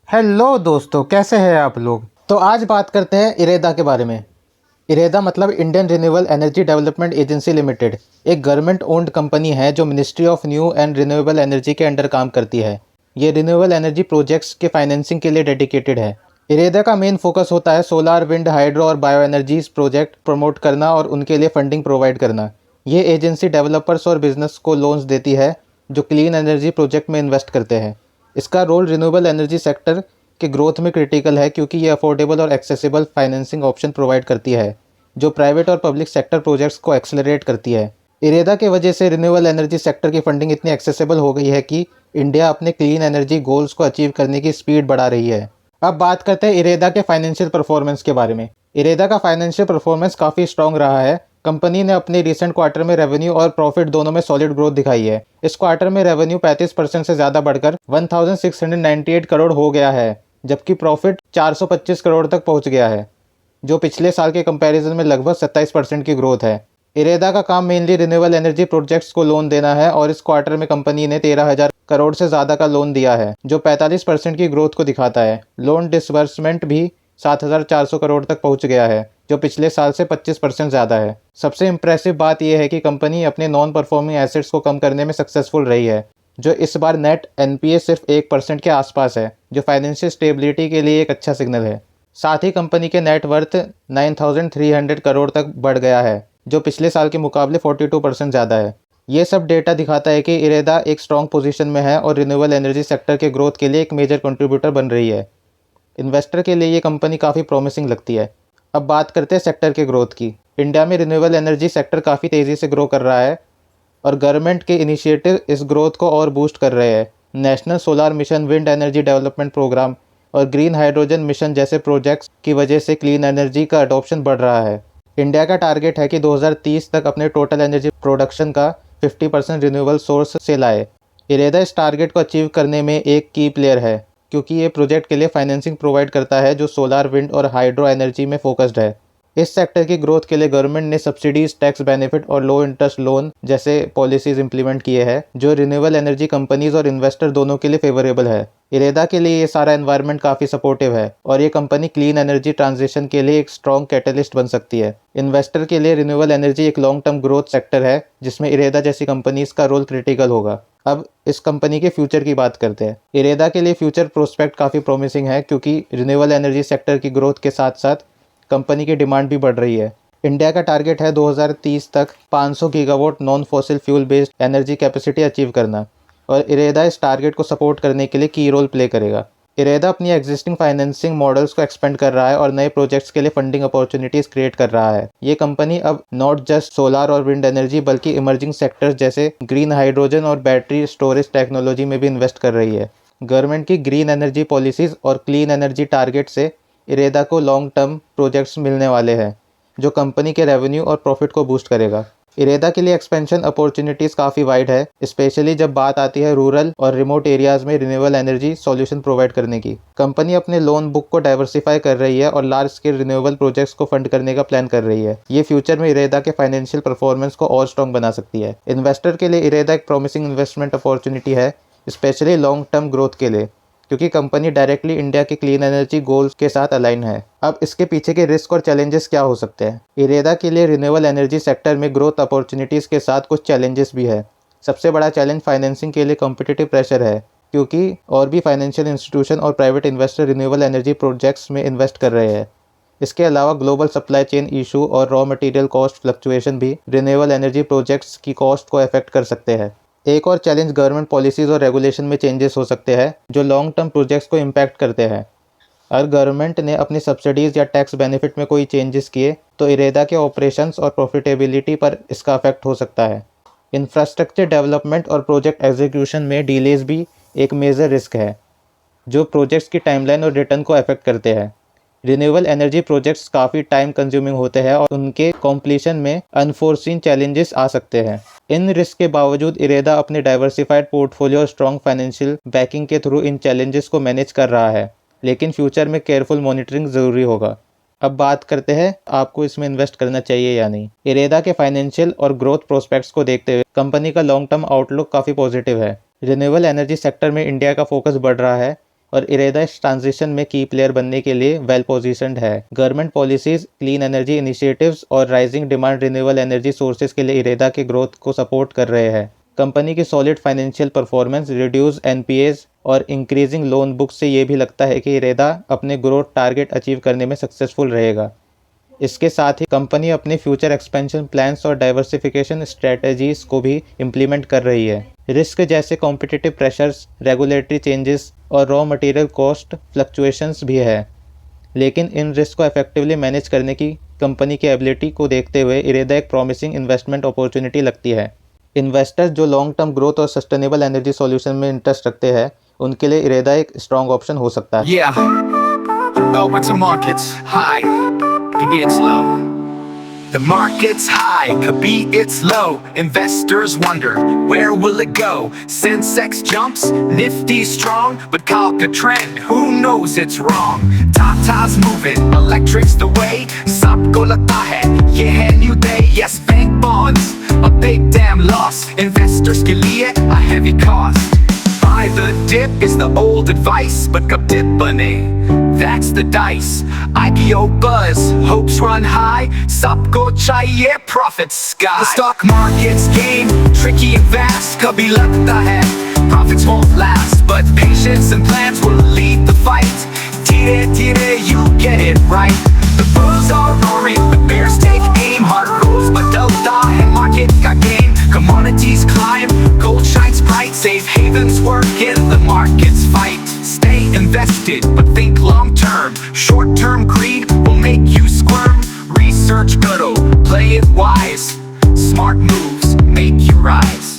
Hello दोस्तों, कैसे हैं आप लोग। तो आज बात करते हैं इरेदा के बारे में। इरेदा मतलब Indian renewable energy development agency limited एक गवर्नमेंट ओन्ड कंपनी है जो ministry of new and renewable energy के अंडर काम करती है। ये रिन्यूएबल एनर्जी प्रोजेक्ट्स के फाइनेंसिंग के लिए डेडिकेटेड है। इरेदा का मेन फोकस होता है सोलार, विंड, हाइड्रो और बायो एनर्जीज प्रोजेक्ट प्रमोट करना और उनके लिए फंडिंग प्रोवाइड करना। ये एजेंसी डेवलपर्स और बिजनेस को लोन्स देती है जो क्लीन एनर्जी प्रोजेक्ट में इन्वेस्ट करते हैं। इसका रोल रिन्यूएबल एनर्जी सेक्टर के ग्रोथ में क्रिटिकल है क्योंकि ये अफोर्डेबल और एक्सेसिबल फाइनेंसिंग ऑप्शन प्रोवाइड करती है जो प्राइवेट और पब्लिक सेक्टर प्रोजेक्ट्स को एक्सेलरेट करती है। इरेदा के वजह से रिन्यूएबल एनर्जी सेक्टर की फंडिंग इतनी एक्सेसिबल हो गई है कि इंडिया अपने क्लीन एनर्जी गोल्स को अचीव करने की स्पीड बढ़ा रही है। अब बात करते हैं इरेदा के फाइनेंशियल परफॉर्मेंस के बारे में। इरेदा का फाइनेंशियल परफॉर्मेंस काफ़ी स्ट्रॉन्ग रहा है। कंपनी ने अपने रिसेंट क्वार्टर में रेवेन्यू और प्रॉफिट दोनों में सॉलिड ग्रोथ दिखाई है। इस क्वार्टर में रेवेन्यू 35% से ज़्यादा बढ़कर 1698 करोड़ हो गया है, जबकि प्रॉफिट 425 करोड़ तक पहुंच गया है, जो पिछले साल के कंपैरिजन में लगभग 27% की ग्रोथ है। इरेदा का काम मेनली रिन्यूएबल एनर्जी प्रोजेक्ट्स को लोन देना है और इस क्वार्टर में कंपनी ने 13,000 करोड़ से ज़्यादा का लोन दिया है, जो 45% की ग्रोथ को दिखाता है। लोन डिसबर्समेंट भी 7,400 करोड़ तक पहुंच गया है, जो पिछले साल से 25% ज़्यादा है। सबसे इम्प्रेसिव बात यह है कि कंपनी अपने नॉन परफॉर्मिंग एसेट्स को कम करने में सक्सेसफुल रही है, जो इस बार नेट एनपीए सिर्फ 1% के आसपास है, जो फाइनेंशियल स्टेबिलिटी के लिए एक अच्छा सिग्नल है। साथ ही कंपनी के नेट वर्थ 9,300 करोड़ तक बढ़ गया है, जो पिछले साल के मुकाबले 42% ज़्यादा है। ये सब डेटा दिखाता है कि इरेदा एक स्ट्रॉन्ग पोजीशन में है और रिन्यूएबल एनर्जी सेक्टर के ग्रोथ के लिए एक मेजर कंट्रीब्यूटर बन रही है। इन्वेस्टर के लिए ये कंपनी काफ़ी प्रॉमिसिंग लगती है। अब बात करते हैं सेक्टर के ग्रोथ की। इंडिया में रिन्यूएबल एनर्जी सेक्टर काफ़ी तेज़ी से ग्रो कर रहा है और गवर्नमेंट के इनिशिएटिव इस ग्रोथ को और बूस्ट कर रहे हैं। National solar mission, wind energy development programme और ग्रीन हाइड्रोजन मिशन जैसे प्रोजेक्ट्स की वजह से क्लीन एनर्जी का अडॉप्शन बढ़ रहा है। इंडिया का टारगेट है कि 2030 तक अपने टोटल एनर्जी प्रोडक्शन का 50% रिन्यूएबल सोर्स से लाए। इरेदा इस टारगेट को अचीव करने में एक की प्लेयर है क्योंकि ये प्रोजेक्ट के लिए फाइनेंसिंग प्रोवाइड करता है जो सोलार, विंड और हाइड्रो एनर्जी में फोकस्ड है। इस सेक्टर की ग्रोथ के लिए गवर्नमेंट ने सब्सिडीज, टैक्स बेनिफिट और लो इंटरेस्ट लोन जैसे पॉलिसीज इंप्लीमेंट किए हैं, जो रिन्यूएबल एनर्जी कंपनीज और इन्वेस्टर दोनों के लिए फेवरेबल है। इरेदा के लिए ये सारा एनवायरनमेंट काफ़ी सपोर्टिव है और ये कंपनी क्लीन एनर्जी ट्रांजिशन के लिए एक स्ट्रॉन्ग कैटलिस्ट बन सकती है। इन्वेस्टर के लिए रिन्यूएबल एनर्जी एक लॉन्ग टर्म ग्रोथ सेक्टर है जिसमें इरेदा जैसी कंपनीज का रोल क्रिटिकल होगा। अब इस कंपनी के फ्यूचर की बात करते हैं। इरेदा के लिए फ्यूचर प्रोस्पेक्ट काफ़ी प्रॉमिसिंग है क्योंकि रिन्यूएबल एनर्जी सेक्टर की ग्रोथ के साथ साथ कंपनी की डिमांड भी बढ़ रही है। इंडिया का टारगेट है 2030 तक 500 gigawatt non fossil fuel based energy capacity achieve करना और इरेदा इस टारगेट को सपोर्ट करने के लिए की रोल प्ले करेगा। इरेदा अपनी एग्जिस्टिंग फाइनेंसिंग मॉडल्स को एक्सपेंड कर रहा है और नए प्रोजेक्ट्स के लिए फंडिंग अपॉर्चुनिटीज क्रिएट कर रहा है। ये कंपनी अब नॉट जस्ट सोलार और विंड एनर्जी बल्कि इमर्जिंग सेक्टर्स जैसे ग्रीन हाइड्रोजन और बैटरी स्टोरेज टेक्नोलॉजी में भी इन्वेस्ट कर रही है। गवर्नमेंट की ग्रीन एनर्जी पॉलिसीज और क्लीन एनर्जी टारगेट से इरेदा को लॉन्ग टर्म प्रोजेक्ट्स मिलने वाले हैं जो कंपनी के रेवेन्यू और प्रॉफिट को बूस्ट करेगा। इरेदा के लिए एक्सपेंशन अपॉर्चुनिटीज़ काफ़ी वाइड है, स्पेशली जब बात आती है रूरल और रिमोट एरियाज़ में रिन्यूएबल एनर्जी सॉल्यूशन प्रोवाइड करने की। कंपनी अपने लोन बुक को डाइवर्सिफाई कर रही है और लार्ज स्केल रिन्यूएबल प्रोजेक्ट्स को फंड करने का प्लान कर रही है। ये फ्यूचर में इरेदा के फाइनेंशियल परफॉर्मेंस को और स्ट्रॉन्ग बना सकती है। इन्वेस्टर के लिए इरेदा एक प्रॉमिसिंग इन्वेस्टमेंट अपॉर्चुनिटी है, स्पेशली लॉन्ग टर्म ग्रोथ के लिए, क्योंकि कंपनी डायरेक्टली इंडिया के क्लीन एनर्जी गोल्स के साथ अलाइन है। अब इसके पीछे के रिस्क और चैलेंजेस क्या हो सकते हैं। इरेदा के लिए रिन्यूएबल एनर्जी सेक्टर में ग्रोथ अपॉर्चुनिटीज़ के साथ कुछ चैलेंजेस भी है। सबसे बड़ा चैलेंज फाइनेंसिंग के लिए कॉम्पिटिटिव प्रेशर है, क्योंकि और भी फाइनेंशियल इंस्टीट्यूशन और private investor renewable energy projects में इन्वेस्ट कर रहे हैं। इसके अलावा ग्लोबल सप्लाई चेन इशू और रॉ मटेरियल कॉस्ट फ्लक्चुएशन भी रिन्यूएबल एनर्जी प्रोजेक्ट्स की कॉस्ट को अफेक्ट कर सकते हैं। एक और चैलेंज गवर्नमेंट पॉलिसीज़ और रेगुलेशन में चेंजेस हो सकते हैं जो लॉन्ग टर्म प्रोजेक्ट्स को इम्पैक्ट करते हैं। अगर गवर्नमेंट ने अपनी सब्सिडीज़ या टैक्स बेनिफिट में कोई चेंजेस किए तो इरेदा के ऑपरेशंस और प्रॉफिटेबिलिटी पर इसका अफेक्ट हो सकता है। इंफ्रास्ट्रक्चर डेवलपमेंट और प्रोजेक्ट एग्जीक्यूशन में डिलेज भी एक मेजर रिस्क है, जो प्रोजेक्ट्स की टाइमलाइन और रिटर्न को अफेक्ट करते हैं। रिन्यूएबल एनर्जी प्रोजेक्ट्स काफ़ी टाइम कंज्यूमिंग होते हैं और उनके कॉम्प्लीशन में अनफोर्सीन चैलेंजेस आ सकते हैं। इन रिस्क के बावजूद इरेदा अपने डाइवर्सिफाइड पोर्टफोलियो और स्ट्रॉन्ग फाइनेंशियल बैकिंग के थ्रू इन चैलेंजेस को मैनेज कर रहा है, लेकिन फ्यूचर में केयरफुल मॉनिटरिंग ज़रूरी होगा। अब बात करते हैं आपको इसमें इन्वेस्ट करना चाहिए या नहीं। इरेदा के फाइनेंशियल और ग्रोथ प्रोस्पेक्ट्स को देखते हुए कंपनी का लॉन्ग टर्म आउटलुक काफ़ी पॉजिटिव है। रिन्यूएबल एनर्जी सेक्टर में इंडिया का फोकस बढ़ रहा है, और इरेदा इस ट्रांजिशन में की प्लेयर बनने के लिए वेल पोजीशनड है। Government policies, clean energy initiatives और rising demand renewable energy sources के लिए इरेदा के ग्रोथ को सपोर्ट कर रहे हैं। कंपनी की solid financial performance, reduce NPAs और इंक्रीजिंग लोन बुक से ये भी लगता है कि इरेदा अपने ग्रोथ टारगेट अचीव करने में सक्सेसफुल रहेगा। इसके साथ ही कंपनी अपने फ्यूचर एक्सपेंशन प्लान्स और डाइवर्सिफिकेशन स्ट्रेटजीज को भी इम्प्लीमेंट कर रही है। रिस्क जैसे कॉम्पिटिटिव प्रेशर्स, रेगुलेटरी चेंजेस और रॉ मटेरियल कॉस्ट फ्लक्चुएशंस भी है, लेकिन इन रिस्क को इफेक्टिवली मैनेज करने की कंपनी की एबिलिटी को देखते हुए इरेदा एक प्रॉमिसिंग इन्वेस्टमेंट अपॉर्चुनिटी लगती है। इन्वेस्टर्स जो लॉन्ग टर्म ग्रोथ और सस्टेनेबल एनर्जी सॉल्यूशन में इंटरेस्ट रखते हैं, उनके लिए इरेदा एक स्ट्रॉन्ग ऑप्शन हो सकता है। Yeah, oh, but the market's high, could be it's low. The market's high, could be it's low. Investors wonder, where will it go? Sensex jumps, Nifty strong, but Kalka trend, who knows it's wrong? Tata's moving, electric's the way. Sabko lagta hai, ye hai new day. Yes, bank bonds, a big damn loss. Investors ke liye a heavy cost. Buy the dip is the old advice, but kab dip bane, that's the dice. IPO buzz, hopes run high, sabko chahiye profit sky. The stock market's game, tricky and vast, kabhi lagta hai profits won't last, but patience and plans will lead the fight. Dheere dheere you get it right. The bulls are roaring, the bears take aim. Hard rules badalta hai market ka game. Commodities climb, gold shines bright. Safe havens work in the market's fight. Stay invested, but think long term. Short term greed will make you squirm. Research good, play it wise. Smart moves make you rise.